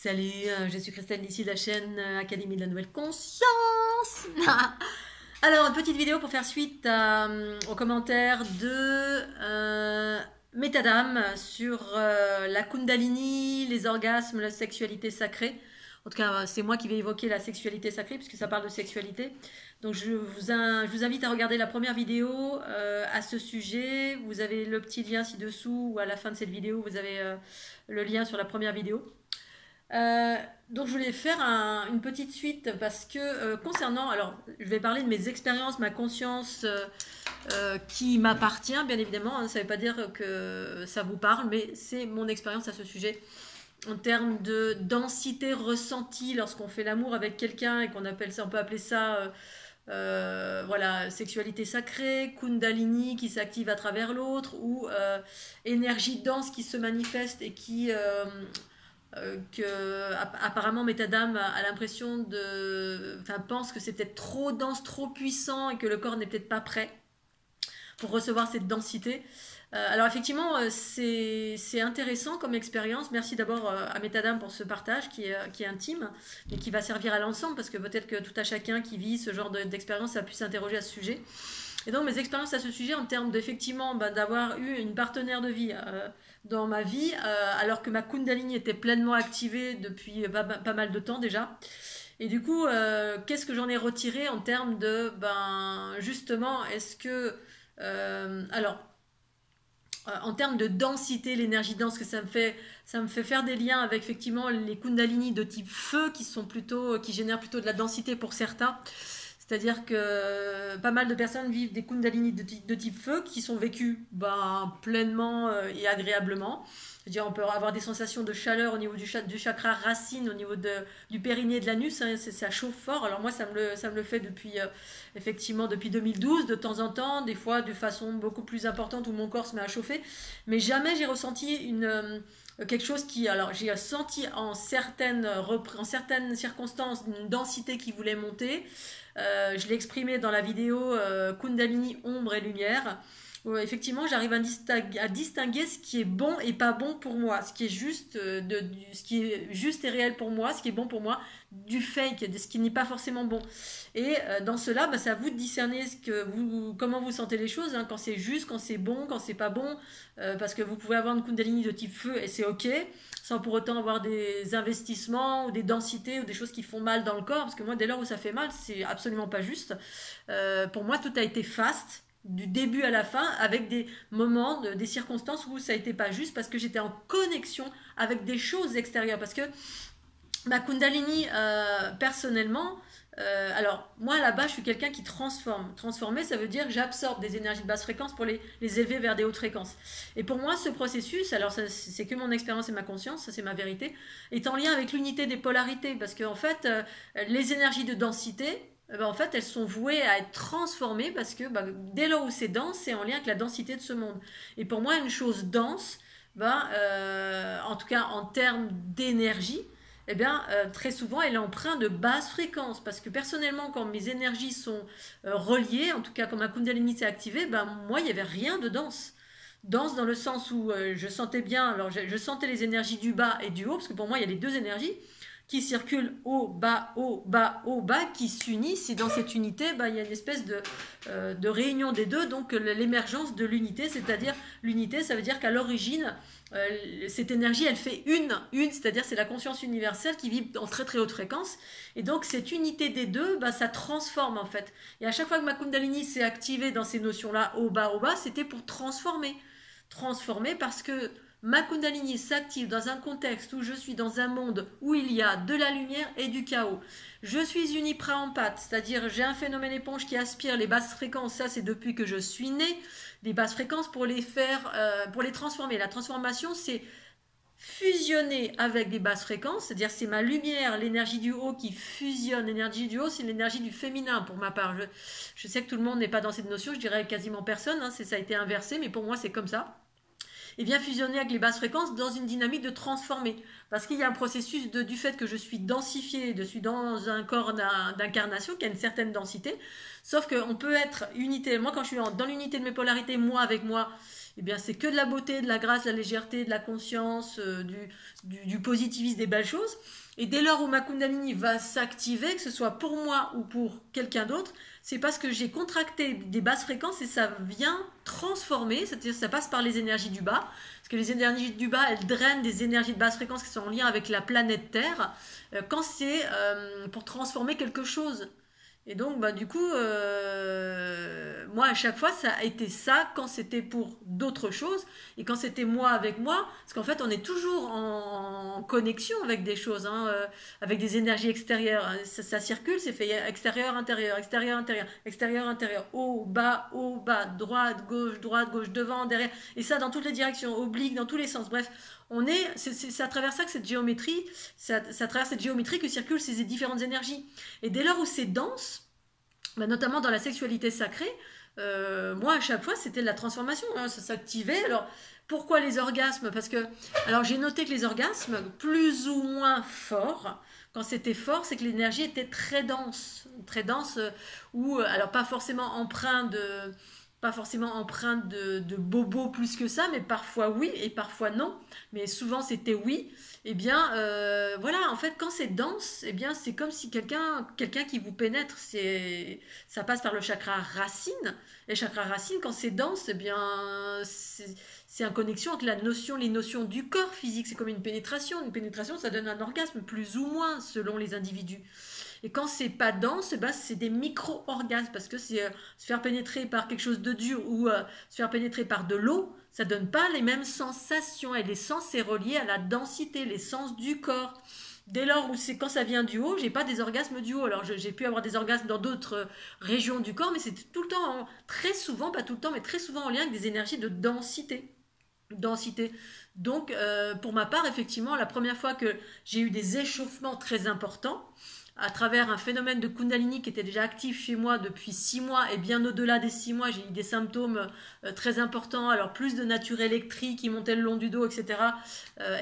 Salut, je suis Christelle d'ici de la chaîne Académie de la Nouvelle Conscience. Alors, une petite vidéo pour faire suite aux commentaires de Métadame sur la Kundalini, les orgasmes, la sexualité sacrée. En tout cas, c'est moi qui vais évoquer la sexualité sacrée puisque ça parle de sexualité. Donc, je vous invite à regarder la première vidéo à ce sujet. Vous avez le petit lien ci-dessous ou à la fin de cette vidéo, vous avez le lien sur la première vidéo. Donc je voulais faire une petite suite parce que concernant, alors je vais parler de mes expériences, ma conscience qui m'appartient bien évidemment, hein, ça ne veut pas dire que ça vous parle, mais c'est mon expérience à ce sujet en termes de densité ressentie lorsqu'on fait l'amour avec quelqu'un et qu'on appelle ça, on peut appeler ça voilà, sexualité sacrée, Kundalini qui s'active à travers l'autre ou énergie dense qui se manifeste et qui apparemment Métadame a l'impression pense que c'est peut-être trop dense, trop puissant et que le corps n'est peut-être pas prêt pour recevoir cette densité. Alors effectivement, c'est intéressant comme expérience. Merci d'abord à Métadame pour ce partage qui est intime et qui va servir à l'ensemble parce que peut-être que tout à chacun qui vit ce genre d'expérience a pu s'interroger à ce sujet. Et donc mes expériences à ce sujet en termes d'effectivement d'avoir eu une partenaire de vie dans ma vie alors que ma Kundalini était pleinement activée depuis pas mal de temps déjà. Et du coup, qu'est-ce que j'en ai retiré en termes de, justement, est-ce que... en termes de densité, l'énergie dense que ça me fait faire des liens avec effectivement les Kundalini de type feu qui génèrent plutôt de la densité pour certains. C'est-à-dire que pas mal de personnes vivent des Kundalini de type feu qui sont vécus pleinement et agréablement. C'est-à-dire on peut avoir des sensations de chaleur au niveau du chakra racine, au niveau du périnée et de l'anus, hein, ça chauffe fort. Alors moi ça me le fait effectivement depuis 2012, de temps en temps, des fois de façon beaucoup plus importante où mon corps se met à chauffer. Mais jamais j'ai ressenti quelque chose alors j'ai senti en certaines circonstances une densité qui voulait monter. Je l'ai exprimé dans la vidéo Kundalini, ombre et lumière. Où, effectivement, j'arrive à distinguer ce qui est bon et pas bon pour moi, ce qui est juste, ce qui est juste et réel pour moi, ce qui est bon pour moi, du fake, de ce qui n'est pas forcément bon. Et dans cela, c'est à vous de discerner comment vous sentez les choses, hein, quand c'est juste, quand c'est bon, quand c'est pas bon, parce que vous pouvez avoir une Kundalini de type feu et c'est ok, sans pour autant avoir des investissements ou des densités ou des choses qui font mal dans le corps, parce que moi, dès lors où ça fait mal, c'est absolument pas juste. Pour moi, tout a été faste, du début à la fin, avec des moments, des circonstances où ça a été pas juste, parce que j'étais en connexion avec des choses extérieures, parce que ma Kundalini, personnellement, alors moi là-bas je suis quelqu'un qui transforme. Transformer, ça veut dire que j'absorbe des énergies de basse fréquence pour les élever vers des hautes fréquences. Et pour moi ce processus, alors c'est que mon expérience et ma conscience, ça c'est ma vérité, est en lien avec l'unité des polarités, parce que en fait les énergies de densité, en fait elles sont vouées à être transformées, parce que dès lors où c'est dense, c'est en lien avec la densité de ce monde. Et pour moi une chose dense, en tout cas en termes d'énergie, eh bien, très souvent, elle est empreinte de basse fréquence. Parce que personnellement, quand mes énergies sont reliées, en tout cas quand ma Kundalini s'est activée, moi, il n'y avait rien de dense. Dense dans le sens où je sentais bien, alors je sentais les énergies du bas et du haut, parce que pour moi, il y a les deux énergies qui circulent haut, bas, qui s'unissent. Et dans cette unité, il y a une espèce de réunion des deux, donc l'émergence de l'unité, c'est-à-dire l'unité, ça veut dire qu'à l'origine, cette énergie, elle fait c'est-à-dire c'est la conscience universelle qui vit en très très haute fréquence. Et donc cette unité des deux, ça transforme en fait. Et à chaque fois que ma Kundalini s'est activée dans ces notions-là, haut, bas, c'était pour transformer. Transformer parce que ma Kundalini s'active dans un contexte où je suis dans un monde où il y a de la lumière et du chaos. Je suis une hypraempathe, c'est-à-dire j'ai un phénomène éponge qui aspire les basses fréquences, ça c'est depuis que je suis née, les basses fréquences pour les transformer. La transformation, c'est fusionner avec des basses fréquences, c'est-à-dire c'est ma lumière, l'énergie du haut qui fusionne. L'énergie du haut, c'est l'énergie du féminin pour ma part. Je sais que tout le monde n'est pas dans cette notion, je dirais quasiment personne, hein, ça a été inversé, mais pour moi c'est comme ça. Et vient fusionner avec les basses fréquences dans une dynamique de transformer. Parce qu'il y a un processus du fait que je suis densifiée, je suis dans un corps d'incarnation qui a une certaine densité, sauf qu'on peut être unité. Moi, quand je suis dans l'unité de mes polarités, moi avec moi, eh bien c'est que de la beauté, de la grâce, de la légèreté, de la conscience, du positivisme, des belles choses. Et dès lors où ma Kundalini va s'activer, que ce soit pour moi ou pour quelqu'un d'autre, c'est parce que j'ai contracté des basses fréquences et ça vient transformer, c'est-à-dire ça passe par les énergies du bas, parce que les énergies du bas, elles drainent des énergies de basse fréquence qui sont en lien avec la planète Terre, quand c'est pour transformer quelque chose. Et donc, du coup, moi, à chaque fois, ça a été ça quand c'était pour d'autres choses et quand c'était moi avec moi, parce qu'en fait, on est toujours en connexion avec des choses, hein, avec des énergies extérieures. Ça circule, c'est fait extérieur, intérieur, extérieur, intérieur, extérieur, intérieur, haut, bas, droite, gauche, devant, derrière, et ça dans toutes les directions, oblique, dans tous les sens. Bref, c'est à travers ça que cette géométrie, c'est à travers cette géométrie que circulent ces différentes énergies. Et dès lors où c'est dense, notamment dans la sexualité sacrée, moi à chaque fois c'était de la transformation, hein, ça s'activait. Alors pourquoi les orgasmes? Parce que, alors j'ai noté que les orgasmes, plus ou moins forts, quand c'était fort, c'est que l'énergie était très dense, ou alors pas forcément empreinte de bobo plus que ça, mais parfois oui et parfois non. Mais souvent c'était oui. Eh bien, voilà, en fait, quand c'est dense, eh bien, c'est comme si quelqu'un qui vous pénètre, ça passe par le chakra racine. Et le chakra racine, quand c'est dense, eh bien, c'est en connexion avec les notions du corps physique. C'est comme une pénétration. Une pénétration, ça donne un orgasme, plus ou moins, selon les individus. Et quand c'est pas dense, ben c'est des micro-orgasmes, parce que c'est se faire pénétrer par quelque chose de dur ou se faire pénétrer par de l'eau, ça donne pas les mêmes sensations. Et les sens, c'est relié à la densité, les sens du corps. Dès lors où c'est quand ça vient du haut, j'ai pas des orgasmes du haut. Alors j'ai pu avoir des orgasmes dans d'autres régions du corps, mais c'est tout le temps, très souvent, pas tout le temps, mais très souvent en lien avec des énergies de densité. Donc, pour ma part, effectivement, la première fois que j'ai eu des échauffements très importants, à travers un phénomène de Kundalini qui était déjà actif chez moi depuis 6 mois, et bien au-delà des 6 mois, j'ai eu des symptômes très importants, alors plus de nature électrique qui montait le long du dos, etc.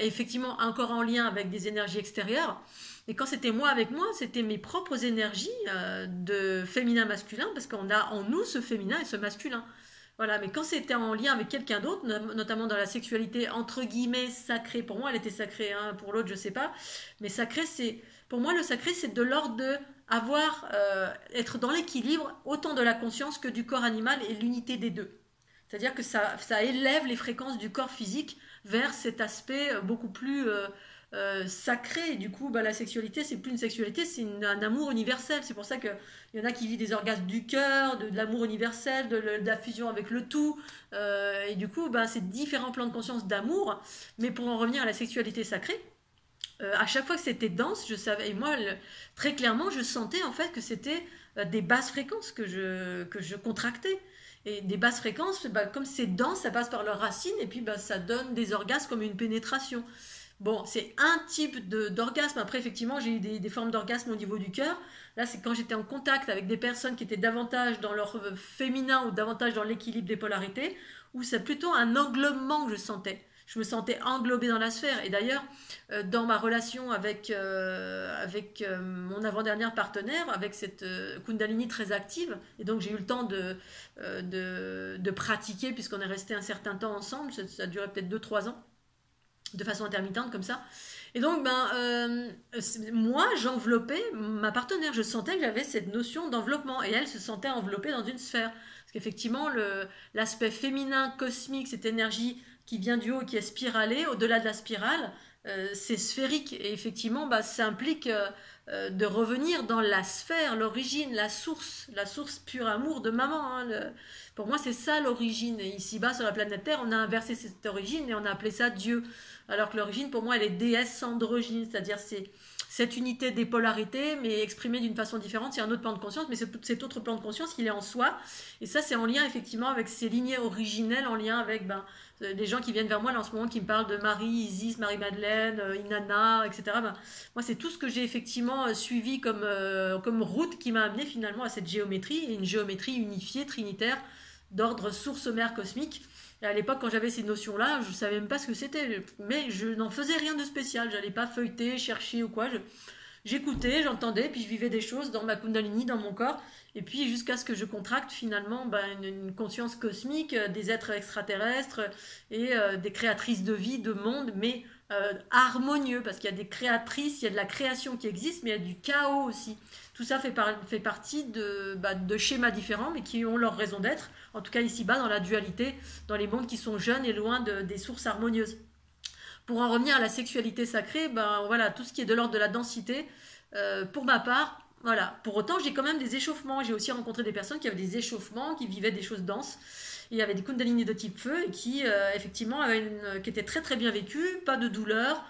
Et effectivement, encore en lien avec des énergies extérieures. Et quand c'était moi avec moi, c'était mes propres énergies de féminin-masculin, parce qu'on a en nous ce féminin et ce masculin. Voilà, mais quand c'était en lien avec quelqu'un d'autre, notamment dans la sexualité entre guillemets sacrée, pour moi elle était sacrée, hein, pour l'autre je sais pas, mais sacré c'est, pour moi le sacré c'est de l'ordre de être dans l'équilibre autant de la conscience que du corps animal et l'unité des deux. C'est-à-dire que ça élève les fréquences du corps physique vers cet aspect beaucoup plus sacré. Et du coup, la sexualité, c'est plus une sexualité, c'est un amour universel. C'est pour ça qu'il y en a qui vivent des orgasmes du cœur, de l'amour universel, de la fusion avec le tout. Et du coup, c'est différents plans de conscience d'amour. Mais pour en revenir à la sexualité sacrée, à chaque fois que c'était dense, je savais, et moi, très clairement, je sentais en fait que c'était des basses fréquences que je contractais. Et des basses fréquences, comme c'est dense, ça passe par leurs racines, et puis ça donne des orgasmes comme une pénétration. Bon, c'est un type d'orgasme. Après, effectivement, j'ai eu des formes d'orgasme au niveau du cœur. Là, c'est quand j'étais en contact avec des personnes qui étaient davantage dans leur féminin ou davantage dans l'équilibre des polarités, où c'est plutôt un englobement que je sentais. Je me sentais englobée dans la sphère. Et d'ailleurs, dans ma relation avec mon avant-dernière partenaire, avec cette Kundalini très active, et donc j'ai eu le temps de pratiquer, puisqu'on est resté un certain temps ensemble, ça a duré peut-être 2-3 ans, de façon intermittente comme ça. Et donc, moi, j'enveloppais ma partenaire. Je sentais que j'avais cette notion d'enveloppement. Et elle se sentait enveloppée dans une sphère. Parce qu'effectivement, l'aspect féminin, cosmique, cette énergie qui vient du haut, qui est spiralée, au-delà de la spirale, c'est sphérique. Et effectivement, ça implique de revenir dans la sphère, l'origine, la source pur amour de maman. Hein, pour moi, c'est ça l'origine. Et ici-bas, sur la planète Terre, on a inversé cette origine et on a appelé ça Dieu. Alors que l'origine, pour moi, elle est déesse androgyne, c'est-à-dire c'est cette unité des polarités, mais exprimée d'une façon différente. C'est un autre plan de conscience, mais cet autre plan de conscience, il est en soi. Et ça, c'est en lien, effectivement, avec ces lignées originelles, en lien avec des gens qui viennent vers moi, là, en ce moment, qui me parlent de Marie, Isis, Marie-Madeleine, Inanna, etc. Moi, c'est tout ce que j'ai effectivement suivi comme route qui m'a amené finalement à cette géométrie, et une géométrie unifiée, trinitaire, d'ordre source-mère cosmique. Et à l'époque, quand j'avais ces notions-là, je ne savais même pas ce que c'était, mais je n'en faisais rien de spécial. Je n'allais pas feuilleter, chercher ou quoi. j'écoutais, j'entendais, puis je vivais des choses dans ma Kundalini, dans mon corps, et puis jusqu'à ce que je contracte finalement une conscience cosmique, des êtres extraterrestres et des créatrices de vie, de monde, mais harmonieux, parce qu'il y a des créatrices, il y a de la création qui existe, mais il y a du chaos aussi. Tout ça fait partie de schémas différents, mais qui ont leur raison d'être, en tout cas ici-bas, dans la dualité, dans les mondes qui sont jeunes et loin des sources harmonieuses. Pour en revenir à la sexualité sacrée, voilà, tout ce qui est de l'ordre de la densité, pour ma part, voilà. Pour autant, j'ai quand même des échauffements. J'ai aussi rencontré des personnes qui avaient des échauffements, qui vivaient des choses denses. Il y avait des kundalini de type feu et qui, effectivement, qui étaient très très bien vécues, pas de douleur,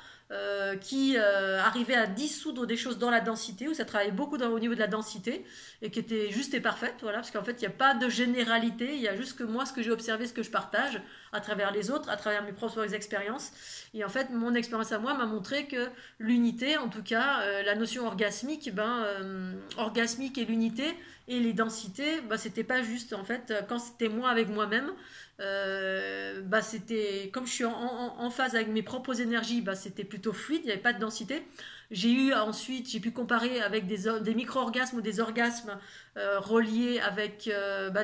qui arrivaient à dissoudre des choses dans la densité, où ça travaillait beaucoup au niveau de la densité, et qui était juste et parfaite, voilà, parce qu'en fait, il n'y a pas de généralité, il y a juste que moi, ce que j'ai observé, ce que je partage, à travers les autres, à travers mes propres expériences. Et en fait, mon expérience à moi m'a montré que l'unité, en tout cas, la notion orgasmique, orgasmique et l'unité, et les densités, c'était pas juste, en fait, quand c'était moi avec moi-même, c'était comme je suis en phase avec mes propres énergies, c'était plutôt fluide, il n'y avait pas de densité. J'ai pu comparer avec des micro-orgasmes ou des orgasmes reliés avec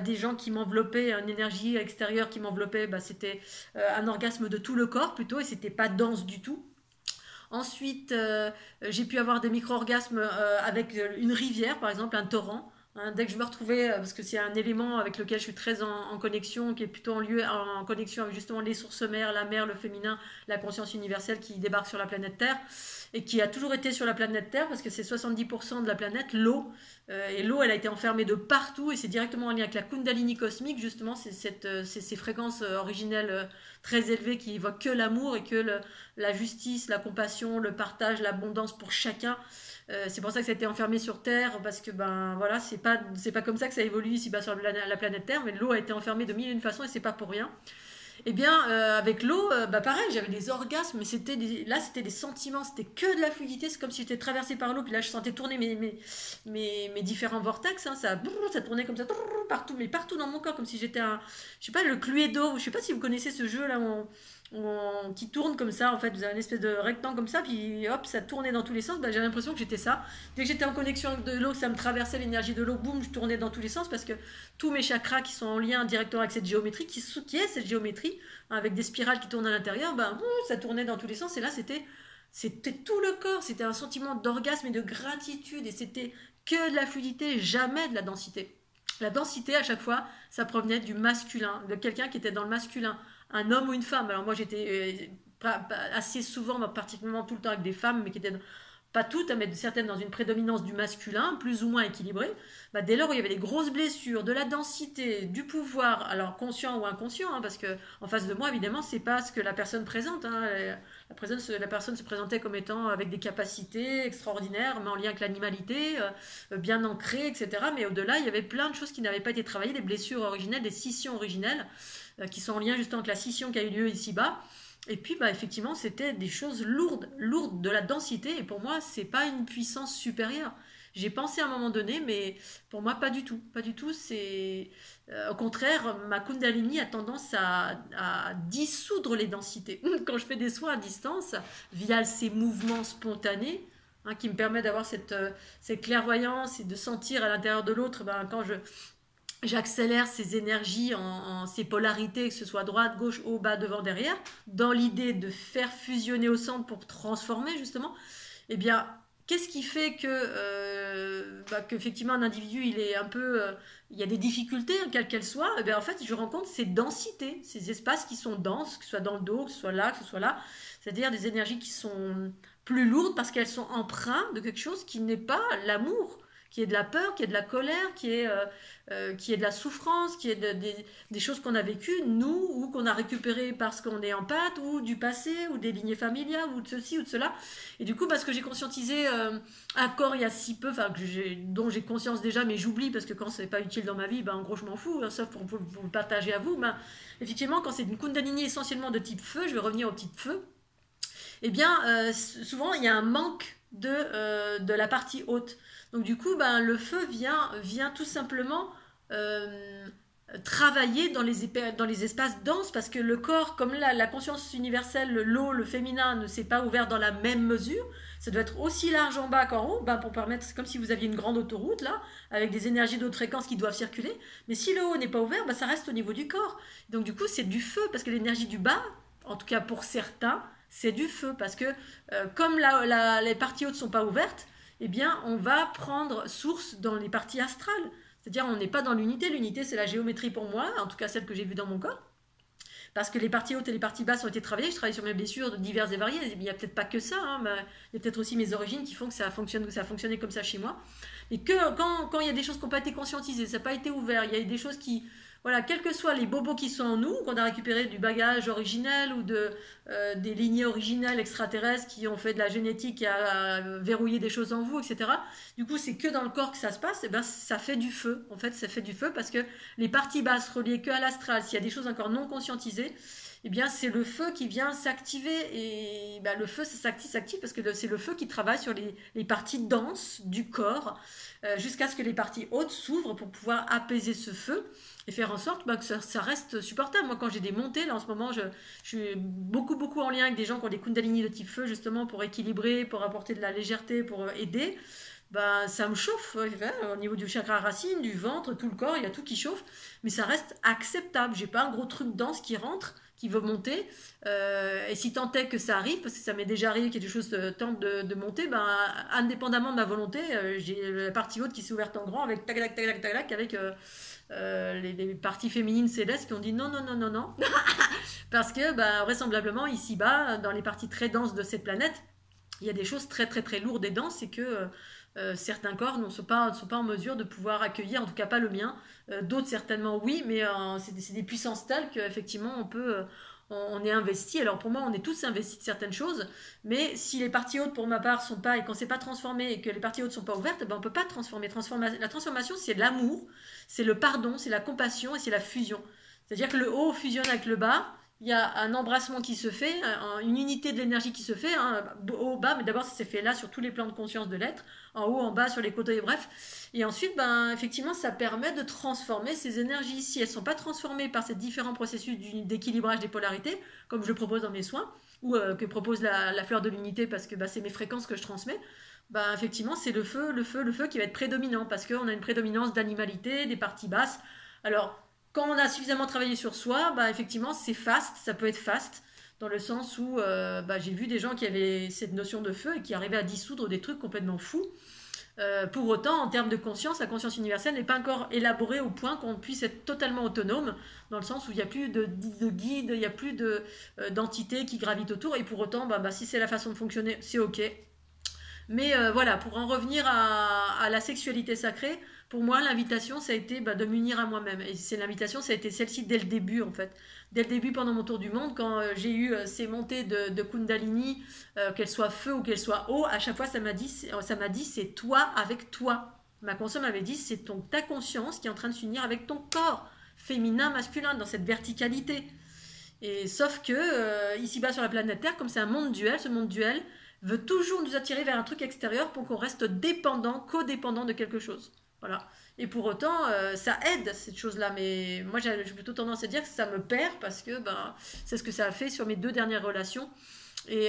des gens qui m'enveloppaient, une énergie extérieure qui m'enveloppait. C'était un orgasme de tout le corps plutôt, et c'était pas dense du tout. Ensuite, j'ai pu avoir des micro-orgasmes avec une rivière, par exemple, un torrent. Hein, dès que je me retrouvais, parce que c'est un élément avec lequel je suis très en connexion, qui est plutôt en connexion avec justement les sources mères, la mer, le féminin, la conscience universelle qui débarque sur la planète Terre, et qui a toujours été sur la planète Terre, parce que c'est 70% de la planète, l'eau. Et l'eau, elle a été enfermée de partout, et c'est directement en lien avec la Kundalini cosmique, justement, c'est ces fréquences originelles très élevées qui évoquent que l'amour et que la justice, la compassion, le partage, l'abondance pour chacun. C'est pour ça que ça a été enfermé sur Terre, parce que voilà, c'est pas comme ça que ça évolue ici-bas sur la planète Terre, mais l'eau a été enfermée de mille et une façons, et c'est pas pour rien. Et bien, avec l'eau, pareil, j'avais des orgasmes, mais c'était des sentiments, c'était que de la fluidité, c'est comme si j'étais traversée par l'eau, puis là je sentais tourner mes différents vortex, hein, ça tournait comme ça, partout, mais partout dans mon corps, comme si j'étais je sais pas, le Cluedo, je sais pas si vous connaissez ce jeu là qui tourne comme ça, en fait, vous avez une espèce de rectangle comme ça, puis hop, ça tournait dans tous les sens, j'ai l'impression que j'étais ça. Dès que j'étais en connexion avec de l'eau, ça me traversait l'énergie de l'eau, boum, je tournais dans tous les sens, parce que tous mes chakras qui sont en lien directement avec cette géométrie, qui est cette géométrie, hein, avec des spirales qui tournent à l'intérieur, ça tournait dans tous les sens, et là, c'était tout le corps, c'était un sentiment d'orgasme et de gratitude, et c'était que de la fluidité, jamais de la densité. La densité, à chaque fois, ça provenait du masculin, de quelqu'un qui était dans le masculin, un homme ou une femme. Alors moi, j'étais assez souvent, particulièrement tout le temps avec des femmes, mais qui étaient pas toutes, mais certaines dans une prédominance du masculin, plus ou moins équilibrée. Dès lors où il y avait des grosses blessures, de la densité, du pouvoir, alors conscient ou inconscient, hein, parce que en face de moi, évidemment, c'est pas ce que la personne présente. Hein. La personne se présentait comme étant avec des capacités extraordinaires, mais en lien avec l'animalité, bien ancrée, etc. Mais au-delà, il y avait plein de choses qui n'avaient pas été travaillées, des blessures originelles, des scissions originelles, qui sont en lien justement avec la scission qui a eu lieu ici-bas. Et puis, effectivement, c'était des choses lourdes, de la densité. Et pour moi, c'est pas une puissance supérieure. J'ai pensé à un moment donné, mais pour moi, pas du tout. Pas du tout. Au contraire, ma Kundalini a tendance à dissoudre les densités. Quand je fais des soins à distance, via ces mouvements spontanés, hein, qui me permettent d'avoir cette clairvoyance et de sentir à l'intérieur de l'autre, quand j'accélère ces énergies ces polarités, que ce soit droite, gauche, haut, bas, devant, derrière, dans l'idée de faire fusionner au centre pour transformer justement. Eh bien, qu'est-ce qui fait qu'effectivement un individu il est un peu, il y a des difficultés, hein, quelles qu'elles soient. Eh bien, en fait, je rencontre ces densités, ces espaces qui sont denses, que ce soit dans le dos, que ce soit là, c'est-à-dire des énergies qui sont plus lourdes parce qu'elles sont empreintes de quelque chose qui n'est pas l'amour, qui est de la peur, qui est de la colère, qui est de la souffrance, qui est des choses qu'on a vécues, nous, ou qu'on a récupérées parce qu'on est empathe, ou du passé, ou des lignées familiales, ou de ceci, ou de cela. Et du coup, parce que j'ai conscientisé un corps il y a si peu, dont j'ai conscience déjà, mais j'oublie, parce que quand c'est pas utile dans ma vie, en gros, je m'en fous, hein, sauf pour le partager à vous. Effectivement, quand c'est une Kundalini essentiellement de type feu, je vais revenir au type feu, eh bien, souvent, il y a un manque de la partie haute. Donc du coup, le feu vient tout simplement travailler dans les espaces denses, parce que le corps, comme la conscience universelle, l'eau, le féminin ne s'est pas ouvert dans la même mesure. Ça doit être aussi large en bas qu'en haut, ben, pour permettre, c'est comme si vous aviez une grande autoroute là, avec des énergies d'autres fréquences qui doivent circuler. Mais si le haut n'est pas ouvert, ben, ça reste au niveau du corps. Donc du coup, c'est du feu, parce que l'énergie du bas, en tout cas pour certains, c'est du feu. Parce que comme les parties hautes ne sont pas ouvertes, eh bien, on va prendre source dans les parties astrales. C'est-à-dire, on n'est pas dans l'unité. L'unité, c'est la géométrie pour moi, en tout cas celle que j'ai vue dans mon corps. Parce que les parties hautes et les parties basses ont été travaillées. Je travaille sur mes blessures diverses et variées. Il n'y a peut-être pas que ça. Hein, mais il y a peut-être aussi mes origines qui font que ça a fonctionné comme ça chez moi. Mais quand il y a des choses qui n'ont pas été conscientisées, ça n'a pas été ouvert, il y a des choses qui... Voilà, quels que soient les bobos qui sont en nous, qu'on a récupéré du bagage originel ou des lignées originelles extraterrestres qui ont fait de la génétique et a verrouillé des choses en vous, etc. Du coup, c'est que dans le corps que ça se passe, et ben ça fait du feu. En fait, ça fait du feu parce que les parties basses reliées que à l'astral, s'il y a des choses encore non conscientisées, eh bien, c'est le feu qui vient s'activer. Et ben, le feu, ça s'active parce que c'est le feu qui travaille sur les parties denses du corps jusqu'à ce que les parties hautes s'ouvrent pour pouvoir apaiser ce feu et faire en sorte que ça reste supportable. Moi, quand j'ai des montées, là en ce moment, je suis beaucoup en lien avec des gens qui ont des kundalini de type feu, justement pour équilibrer, pour apporter de la légèreté, pour aider. Ben, ça me chauffe au niveau du chakra racine, du ventre, tout le corps, il y a tout qui chauffe, mais ça reste acceptable. J'ai pas un gros truc dense qui rentre, qui veut monter, et si tant est que ça arrive, parce que ça m'est déjà arrivé qu'il y a des choses tentent de monter, ben, indépendamment de ma volonté, j'ai la partie haute qui s'est ouverte en grand avec tac tac tac tac tac, avec les parties féminines célestes qui ont dit non, parce que ben, vraisemblablement ici-bas, dans les parties très denses de cette planète, il y a des choses très lourdes et denses, et que certains corps ne sont pas en mesure de pouvoir accueillir, en tout cas pas le mien. D'autres certainement oui, mais c'est des puissances telles qu'effectivement on est investi. Alors pour moi, on est tous investis de certaines choses, mais si les parties hautes pour ma part sont pas, et qu'on ne s'est pas transformé, et que les parties hautes sont pas ouvertes, ben on peut pas transformer. La transformation, c'est l'amour, c'est le pardon, c'est la compassion et c'est la fusion. C'est-à-dire que le haut fusionne avec le bas. Il y a un embrassement qui se fait, une unité de l'énergie qui se fait, hein, haut, bas, mais d'abord ça s'est fait là sur tous les plans de conscience de l'être, en haut, en bas, sur les côtés, bref. Et ensuite, ben, effectivement, ça permet de transformer ces énergies. Si elles ne sont pas transformées par ces différents processus d'équilibrage des polarités, comme je le propose dans mes soins, ou que propose la fleur de l'unité, parce que ben, c'est mes fréquences que je transmets, ben, effectivement, c'est le feu qui va être prédominant, parce qu'on a une prédominance d'animalité, des parties basses. Alors, quand on a suffisamment travaillé sur soi, bah, effectivement, c'est fast, ça peut être fast, dans le sens où bah, j'ai vu des gens qui avaient cette notion de feu et qui arrivaient à dissoudre des trucs complètement fous. Pour autant, en termes de conscience, la conscience universelle n'est pas encore élaborée au point qu'on puisse être totalement autonome, dans le sens où il n'y a plus de guide, il n'y a plus d'entité qui gravite autour, et pour autant, bah, si c'est la façon de fonctionner, c'est ok. Mais voilà, pour en revenir à la sexualité sacrée, pour moi, l'invitation, ça a été de m'unir à moi-même. Et c'est l'invitation, ça a été celle-ci dès le début, en fait. Dès le début, pendant mon tour du monde, quand j'ai eu ces montées de Kundalini, qu'elles soient feu ou qu'elles soient eau, à chaque fois, ça m'a dit, c'est toi avec toi. Ma conscience m'avait dit, c'est ta conscience qui est en train de s'unir avec ton corps, féminin, masculin, dans cette verticalité. Et sauf que, ici-bas sur la planète Terre, comme c'est un monde duel, ce monde duel veut toujours nous attirer vers un truc extérieur pour qu'on reste dépendant, codépendant de quelque chose. Voilà. Et pour autant, ça aide cette chose-là. Mais moi, j'ai plutôt tendance à dire que ça me perd parce que c'est ce que ça a fait sur mes 2 dernières relations. Et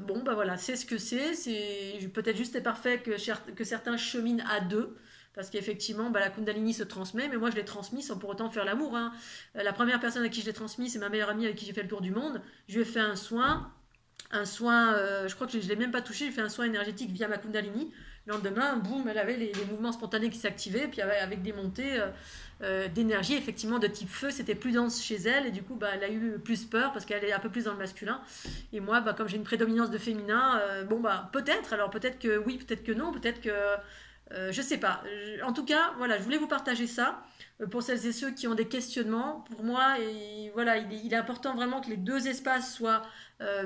bon, voilà, c'est ce que c'est. C'est peut-être juste et parfait que certains cheminent à 2. Parce qu'effectivement, la Kundalini se transmet, mais moi je l'ai transmis sans pour autant faire l'amour. Hein. La première personne à qui je l'ai transmis, c'est ma meilleure amie avec qui j'ai fait le tour du monde. Je lui ai fait un soin, je crois que je ne l'ai même pas touché, j'ai fait un soin énergétique via ma Kundalini. Le lendemain, boum, elle avait les mouvements spontanés qui s'activaient, puis avec des montées d'énergie, effectivement, de type feu, c'était plus dense chez elle, et du coup, elle a eu plus peur, parce qu'elle est un peu plus dans le masculin. Et moi, comme j'ai une prédominance de féminin, peut-être, alors peut-être que oui, peut-être que non, peut-être que... je sais pas. En tout cas, voilà, je voulais vous partager ça pour celles et ceux qui ont des questionnements. Pour moi, et voilà, il est important vraiment que les 2 espaces soient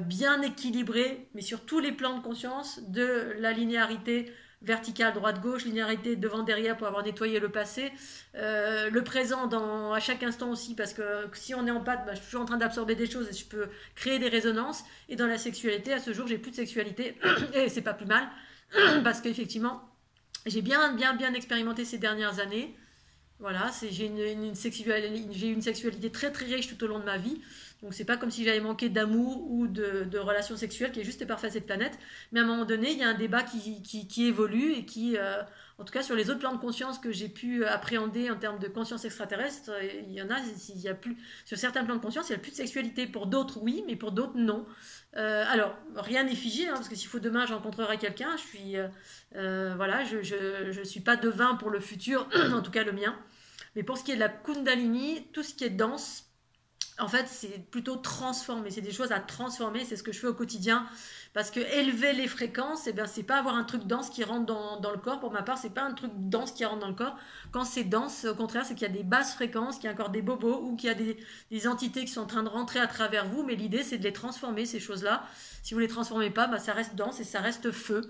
bien équilibrés, mais sur tous les plans de conscience, de la linéarité verticale droite-gauche, linéarité devant-derrière pour avoir nettoyé le passé, le présent à chaque instant aussi, parce que si on est en pâte, je suis toujours en train d'absorber des choses et je peux créer des résonances. Et dans la sexualité, à ce jour, j'ai plus de sexualité et c'est pas plus mal, parce qu'effectivement, j'ai bien expérimenté ces dernières années. Voilà, j'ai eu une sexualité très riche tout au long de ma vie. Donc c'est pas comme si j'avais manqué d'amour ou de relations sexuelles, qui est juste et parfait cette planète. Mais à un moment donné, il y a un débat qui évolue et qui, en tout cas sur les autres plans de conscience que j'ai pu appréhender en termes de conscience extraterrestre, il y en a, il y a plus, sur certains plans de conscience, il n'y a plus de sexualité. Pour d'autres, oui, mais pour d'autres, non. Alors, rien n'est figé, hein, parce que s'il faut demain, je rencontrerai quelqu'un, voilà, je suis pas devin pour le futur, en tout cas le mien. Mais pour ce qui est de la Kundalini, tout ce qui est danse, en fait, c'est plutôt transformer. C'est des choses à transformer. C'est ce que je fais au quotidien. Parce que élever les fréquences, eh bien, c'est pas avoir un truc dense qui rentre dans le corps. Pour ma part, c'est pas un truc dense qui rentre dans le corps. Quand c'est dense, au contraire, c'est qu'il y a des basses fréquences, qu'il y a encore des bobos ou qu'il y a des entités qui sont en train de rentrer à travers vous. Mais l'idée, c'est de les transformer, ces choses-là. Si vous les transformez pas, bah, ça reste dense et ça reste feu.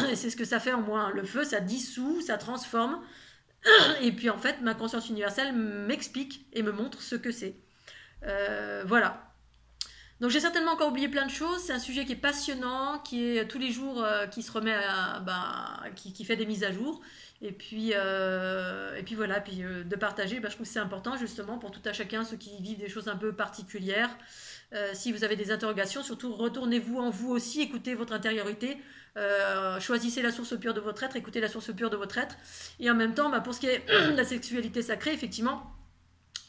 Et c'est ce que ça fait en moi. Le feu, ça dissout, ça transforme. Et puis, en fait, ma conscience universelle m'explique et me montre ce que c'est. Voilà. Donc j'ai certainement encore oublié plein de choses. C'est un sujet qui est passionnant, qui est tous les jours, qui se remet qui fait des mises à jour. Et puis voilà, de partager, je trouve que c'est important justement pour tout à chacun, ceux qui vivent des choses un peu particulières. Si vous avez des interrogations, surtout retournez-vous en vous aussi, écoutez votre intériorité, choisissez la source pure de votre être, écoutez la source pure de votre être. Et en même temps, pour ce qui est de la sexualité sacrée, effectivement,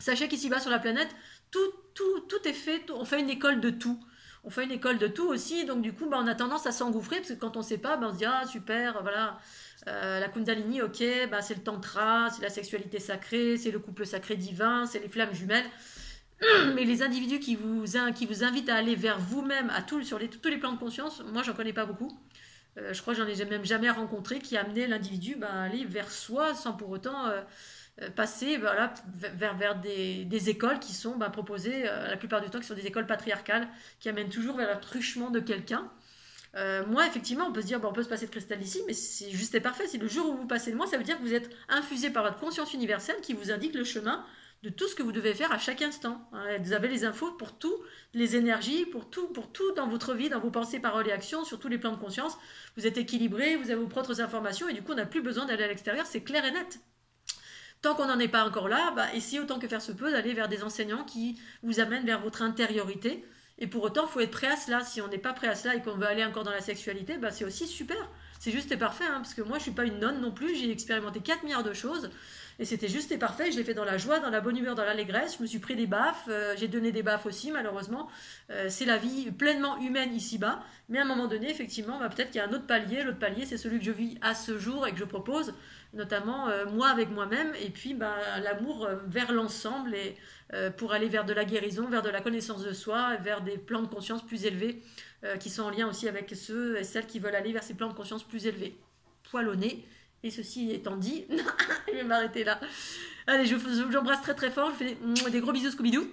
sachez qu'ici-bas sur la planète, tout est fait, on fait une école de tout. On fait une école de tout aussi, donc du coup, on a tendance à s'engouffrer, parce que quand on ne sait pas, on se dit, ah super, voilà, la Kundalini, ok, c'est le Tantra, c'est la sexualité sacrée, c'est le couple sacré divin, c'est les flammes jumelles. Mais les individus qui vous invitent à aller vers vous-même, sur tous les plans de conscience, moi, j'en connais pas beaucoup. Je crois que j'en ai même jamais rencontré qui a amené l'individu à aller vers soi sans pour autant passer voilà, vers des écoles qui sont proposées la plupart du temps, qui sont des écoles patriarcales, qui amènent toujours vers le truchement de quelqu'un. Moi, effectivement, on peut se dire, on peut se passer de cristal ici, mais c'est juste et parfait. C'est le jour où vous passez de moi, ça veut dire que vous êtes infusé par votre conscience universelle qui vous indique le chemin de tout ce que vous devez faire à chaque instant. Vous avez les infos pour tout, les énergies, pour tout dans votre vie, dans vos pensées, paroles et actions, sur tous les plans de conscience. Vous êtes équilibré, vous avez vos propres informations, et du coup, on n'a plus besoin d'aller à l'extérieur, c'est clair et net. Tant qu'on n'en est pas encore là, essayez autant que faire se peut d'aller vers des enseignants qui vous amènent vers votre intériorité. Et pour autant, il faut être prêt à cela. Si on n'est pas prêt à cela et qu'on veut aller encore dans la sexualité, c'est aussi super. C'est juste et parfait, parce que moi, je ne suis pas une nonne non plus. J'ai expérimenté 4 milliards de choses. Et c'était juste et parfait. Je l'ai fait dans la joie, dans la bonne humeur, dans l'allégresse. Je me suis pris des baffes. J'ai donné des baffes aussi, malheureusement. C'est la vie pleinement humaine ici-bas. Mais à un moment donné, effectivement, peut-être qu'il y a un autre palier. L'autre palier, c'est celui que je vis à ce jour et que je propose, notamment moi avec moi-même. Et puis, l'amour vers l'ensemble et pour aller vers de la guérison, vers de la connaissance de soi, vers des plans de conscience plus élevés qui sont en lien aussi avec ceux et celles qui veulent aller vers ces plans de conscience plus élevés. Poil au nez. Et ceci étant dit, je vais m'arrêter là. Allez, j'embrasse très très fort. Je fais des gros bisous Scooby-Doo.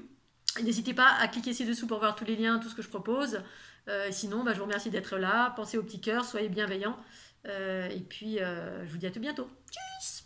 N'hésitez pas à cliquer ci-dessous pour voir tous les liens, tout ce que je propose. Sinon, je vous remercie d'être là. Pensez au petit cœur, soyez bienveillants. Et puis, je vous dis à tout bientôt. Tchuss.